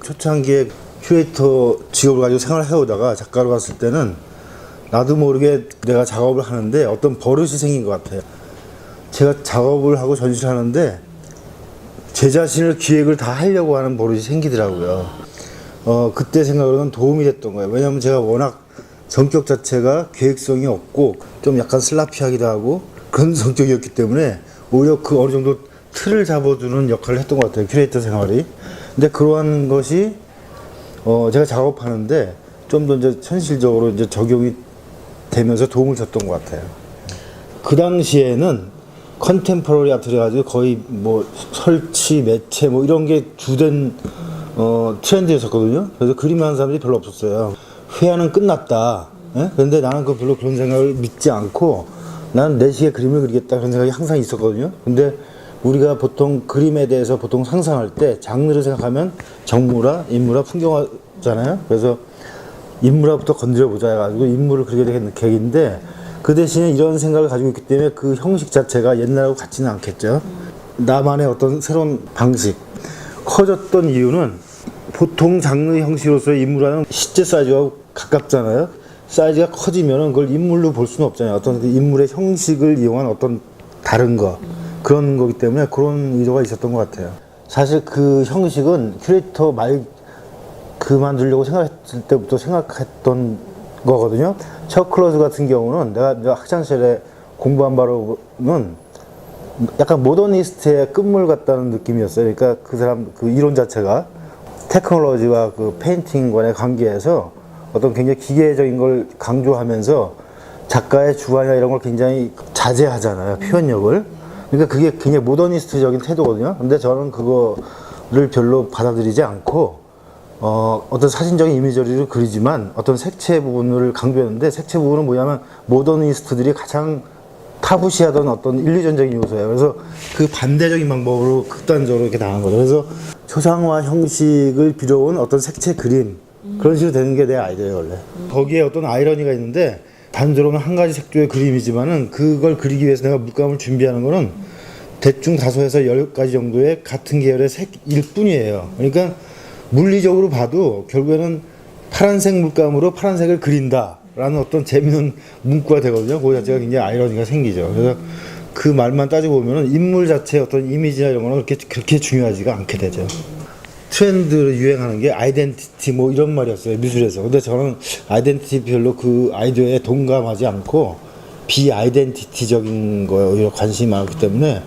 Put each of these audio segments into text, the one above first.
초창기에 큐레이터 직업을 가지고 생활을 해오다가 작가로 갔을 때는 나도 모르게 내가 작업을 하는데 어떤 버릇이 생긴 것 같아요. 제가 작업을 하고 전시를 하는데 제 자신을 기획을 다 하려고 하는 버릇이 생기더라고요. 그때 생각으로는 도움이 됐던 거예요. 왜냐하면 제가 워낙 성격 자체가 계획성이 없고 좀 약간 슬라피하기도 하고 그런 성격이었기 때문에 오히려 그 어느 정도 틀을 잡아주는 역할을 했던 것 같아요. 큐레이터 생활이. 근데 그러한 것이 제가 작업하는데 좀 더 이제 현실적으로 이제 적용이 되면서 도움을 줬던 것 같아요. 그 당시에는 컨템포러리 아트를 가지고 거의 뭐 설치, 매체 뭐 이런 게 주된 트렌드였었거든요. 그래서 그림하는 사람들이 별로 없었어요. 회화는 끝났다. 예? 그런데 나는 별로 그런 생각을 믿지 않고 나는 내 식의 그림을 그리겠다 그런 생각이 항상 있었거든요. 근데 우리가 보통 그림에 대해서 보통 상상할 때 장르를 생각하면 정물화, 인물화, 풍경화잖아요. 그래서 인물화부터 건드려보자 해가지고 인물을 그리게 된 계기인데 그 대신에 이런 생각을 가지고 있기 때문에 그 형식 자체가 옛날하고 같지는 않겠죠. 나만의 어떤 새로운 방식 커졌던 이유는 보통 장르 형식으로서의 인물화는 실제 사이즈와 가깝잖아요. 사이즈가 커지면은 그걸 인물로 볼 수는 없잖아요. 어떤 인물의 형식을 이용한 어떤 다른 거 그런 거기 때문에 그런 의도가 있었던 것 같아요. 사실 그 형식은 큐레이터 말 그만두려고 생각했을 때부터 생각했던 거거든요. 척 클로즈 같은 경우는 내가 학창시절에 공부한 바로는 약간 모더니스트의 끝물 같다는 느낌이었어요. 그러니까 그 사람 그 이론 자체가 테크놀로지와 그 페인팅과의 관계에서 어떤 굉장히 기계적인 걸 강조하면서 작가의 주관이나 이런 걸 굉장히 자제하잖아요. 표현력을. 그러니까 그게 굉장히 모더니스트적인 태도거든요. 근데 저는 그거를 별로 받아들이지 않고 어떤 사진적인 이미저리를 그리지만 어떤 색채 부분을 강조했는데 색채 부분은 뭐냐면 모더니스트들이 가장 타부시하던 어떤 일리전적인 요소예요. 그래서 그 반대적인 방법으로 극단적으로 이렇게 나간 거죠. 그래서 초상화 형식을 빌어온 어떤 색채 그림 그런 식으로 되는 게 내 아이디어예요, 원래. 거기에 어떤 아이러니가 있는데 단조로는 한 가지 색조의 그림이지만은 그걸 그리기 위해서 내가 물감을 준비하는 거는 대충 다소해서 10가지 정도의 같은 계열의 색일 뿐이에요. 그러니까 물리적으로 봐도 결국에는 파란색 물감으로 파란색을 그린다라는 어떤 재미있는 문구가 되거든요. 그 자체가 굉장히 아이러니가 생기죠. 그래서 그 말만 따지고 보면은 인물 자체의 어떤 이미지나 이런 거는 그렇게 중요하지가 않게 되죠. 트렌드로 유행하는 게 아이덴티티 뭐 이런 말이었어요, 미술에서. 근데 저는 아이덴티티 별로 그 아이디어에 동감하지 않고 비아이덴티티적인 거에 오히려 관심이 많았기 때문에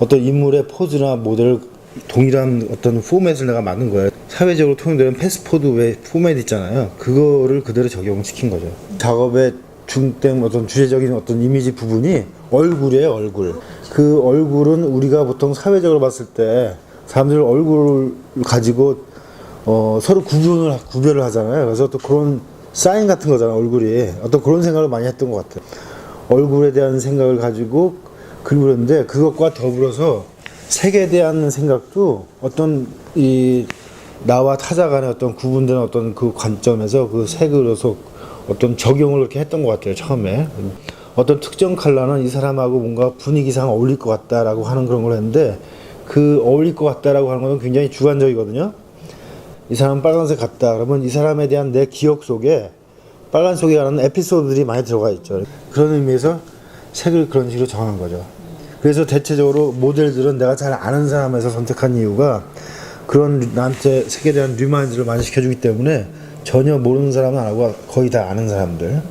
어떤 인물의 포즈나 모델을 동일한 어떤 포맷을 내가 만든 거예요. 사회적으로 통용되는 패스트푸드 왜 포맷 있잖아요. 그거를 그대로 적용시킨 거죠. 작업의 중점 어떤 주제적인 어떤 이미지 부분이 얼굴이에요, 얼굴. 그 얼굴은 우리가 보통 사회적으로 봤을 때 사람들 얼굴을 가지고 서로 구별을 하잖아요. 그래서 또 그런 사인 같은 거잖아요, 얼굴이. 어떤 그런 생각을 많이 했던 것 같아요. 얼굴에 대한 생각을 가지고 그리는데 그것과 더불어서 색에 대한 생각도 어떤 나와 타자 간의 어떤 구분되는 어떤 그 관점에서 그 색으로서 어떤 적용을 그렇게 했던 것 같아요, 처음에. 어떤 특정 컬러는 이 사람하고 뭔가 분위기상 어울릴 것 같다라고 하는 그런 걸 했는데 그 어울릴 것 같다라고 하는 건 굉장히 주관적이거든요. 이 사람은 빨간색 같다. 그러면 이 사람에 대한 내 기억 속에 빨간색에 관한 에피소드들이 많이 들어가 있죠. 그런 의미에서 색을 그런 식으로 정한 거죠. 그래서 대체적으로 모델들은 내가 잘 아는 사람에서 선택한 이유가 그런 나한테 색에 대한 리마인드를 많이 시켜주기 때문에 전혀 모르는 사람은 안 하고 거의 다 아는 사람들.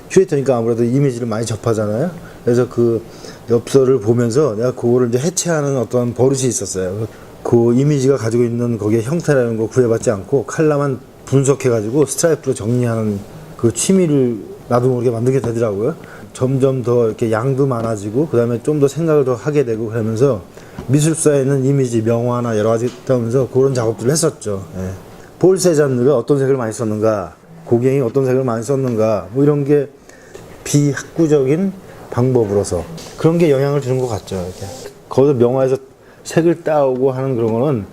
큐레이터니까 아무래도 이미지를 많이 접하잖아요. 그래서 그 엽서를 보면서 내가 그거를 이제 해체하는 어떤 버릇이 있었어요. 그 이미지가 가지고 있는 거기에 형태라는 거 구애받지 않고 컬러만 분석해가지고 스트라이프로 정리하는 그 취미를 나도 모르게 만들게 되더라고요. 점점 더 이렇게 양도 많아지고 그 다음에 좀 더 생각을 더 하게 되고 그러면서 미술사에 있는 이미지, 명화나 여러 가지 있다면서 그런 작업들을 했었죠. 예. 볼 세잔느가 어떤 색을 많이 썼는가, 고갱이 어떤 색을 많이 썼는가, 뭐 이런 게 비학구적인 방법으로서 그런 게 영향을 주는 것 같죠. 이렇게. 거기서 명화에서 색을 따오고 하는 그런 거는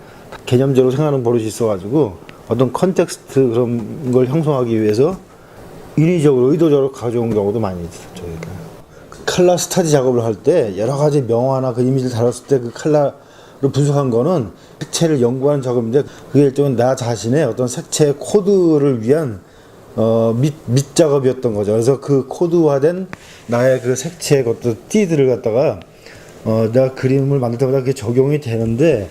개념적으로 생각하는 버릇이 있어가지고 어떤 컨텍스트 그런 걸 형성하기 위해서 인위적으로 의도적으로 가져온 경우도 많이 있었죠. 그러니까. 컬러 스터디 작업을 할 때 여러 가지 명화나 그 이미지를 다뤘을 때 그 컬러 분석한 거는 색채를 연구하는 작업인데 그게 일종의 나 자신의 어떤 색채 코드를 위한 밑 작업이었던 거죠. 그래서 그 코드화된 나의 그 색채의 어떤 띠들을 갖다가 내가 그림을 만들 때마다 그게 적용이 되는데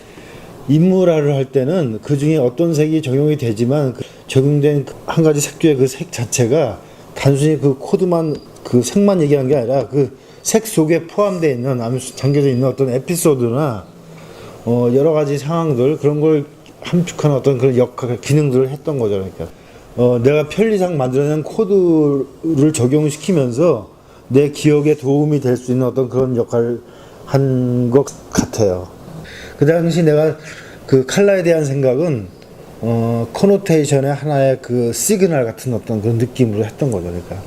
인물화를 할 때는 그 중에 어떤 색이 적용이 되지만 그 적용된 한 가지 색조의 그 색 자체가 단순히 그 코드만 그 색만 얘기하는 게 아니라 그 색 속에 포함되어 있는 담겨져 있는 어떤 에피소드나 여러 가지 상황들 그런 걸 함축하는 어떤 그런 역할 기능들을 했던 거죠. 그러니까 내가 편리상 만들어낸 코드를 적용시키면서 내 기억에 도움이 될 수 있는 어떤 그런 역할을 한 것 같아요. 그 당시 내가 그 컬러에 대한 생각은 커노테이션의 하나의 그 시그널 같은 어떤 그런 느낌으로 했던 거죠. 그러니까